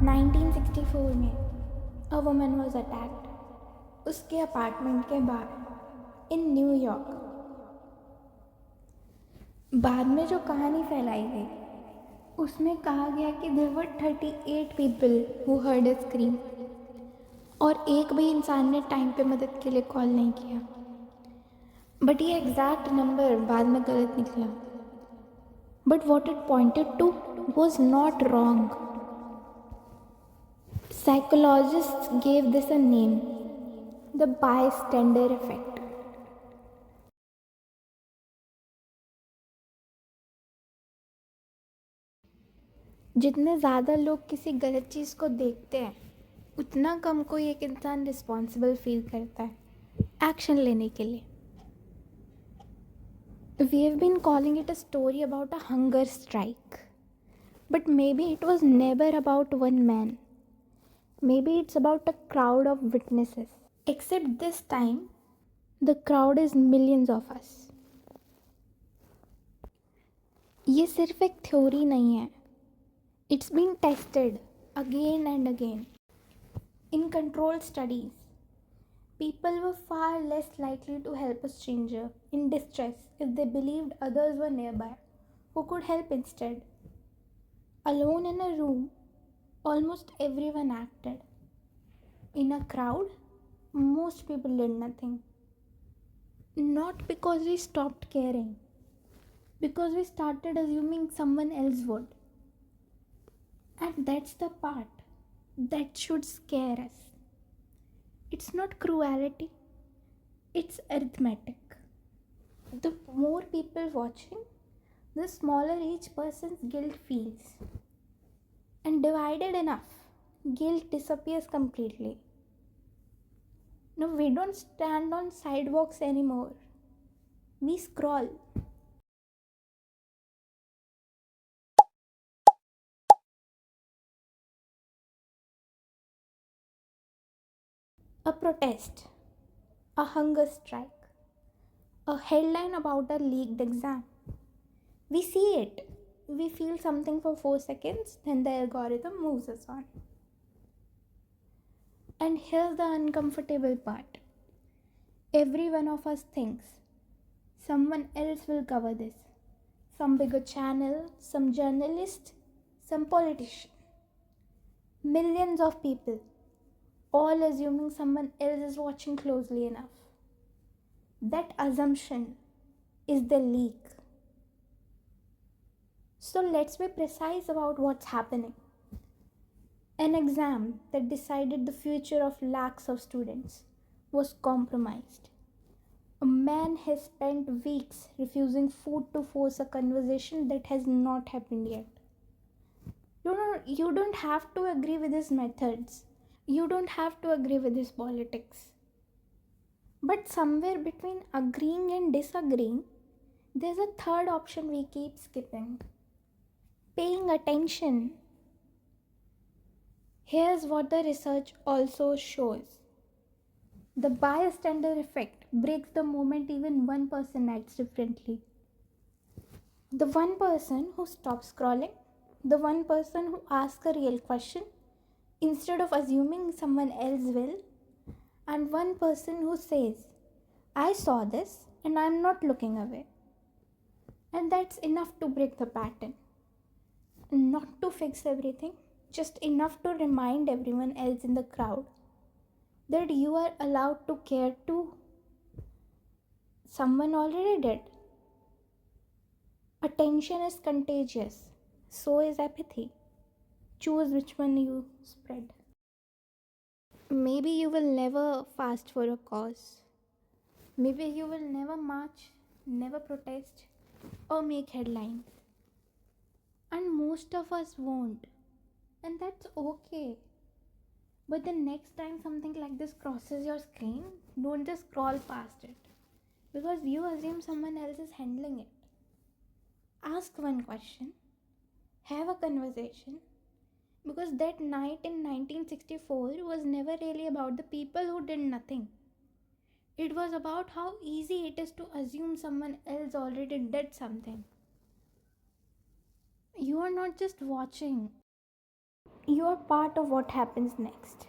1964 में a woman was attacked उसके apartment के बाहर इन न्यूयॉर्क। बाद में जो कहानी फैलाई गई उसमें कहा गया कि there were 38 people who heard a scream और एक भी इंसान ने टाइम पे मदद के लिए कॉल नहीं किया। बट ये एग्जैक्ट नंबर बाद में गलत निकला। But what it pointed to was not wrong. Psychologists gave this a name, the bystander effect. जितने ज़्यादा लोग किसी गलत चीज़ को देखते हैं उतना कम कोई एक इंसान रिस्पॉन्सिबल फील करता है एक्शन लेने के लिए। We have been calling it a story about a hunger strike. But maybe it was never about one man. Maybe it's about a crowd of witnesses. Except this time, the crowd is millions of us. ये सिर्फ एक theory नहीं है. It's been tested again and again. In controlled studies, people were far less likely to help a stranger in distress if they believed others were nearby who could help instead. Alone in a room, almost everyone acted. In a crowd, most people did nothing. Not because we stopped caring, because we started assuming someone else would. And that's the part that should scare us. It's not cruelty, it's arithmetic. The more people watching, the smaller each person's guilt feels. And divided enough, guilt disappears completely. Now we don't stand on sidewalks anymore. We scroll. A protest, a hunger strike, a headline about a leaked exam. We see it. We feel something for 4 seconds, then the algorithm moves us on. And here's the uncomfortable part. Every one of us thinks someone else will cover this. Some bigger channel, some journalist, some politician. Millions of people, all assuming someone else is watching closely enough. That assumption is the leak. So let's be precise about what's happening. An exam that decided the future of lakhs of students was compromised. A man has spent weeks refusing food to force a conversation that has not happened yet. You don't have to agree with his methods. You don't have to agree with his politics. But somewhere between agreeing and disagreeing, there's a third option we keep skipping: paying attention. Here's what the research also shows. The bystander effect breaks the moment even one person acts differently. The one person who stops scrolling, the one person who asks a real question instead of assuming someone else will, and one person who says, I saw this and I'm not looking away. And that's enough to break the pattern. Not to fix everything, just enough to remind everyone else in the crowd that you are allowed to care too. Someone already did. Attention is contagious, so is apathy. Choose which one you spread. Maybe you will never fast for a cause. Maybe you will never march, never protest, or make headlines. And most of us won't. And that's okay. But the next time something like this crosses your screen, don't just scroll past it. Because you assume someone else is handling it. Ask one question. Have a conversation. Because that night in 1964 was never really about the people who did nothing. It was about how easy it is to assume someone else already did something. You are not just watching, You are part of what happens next.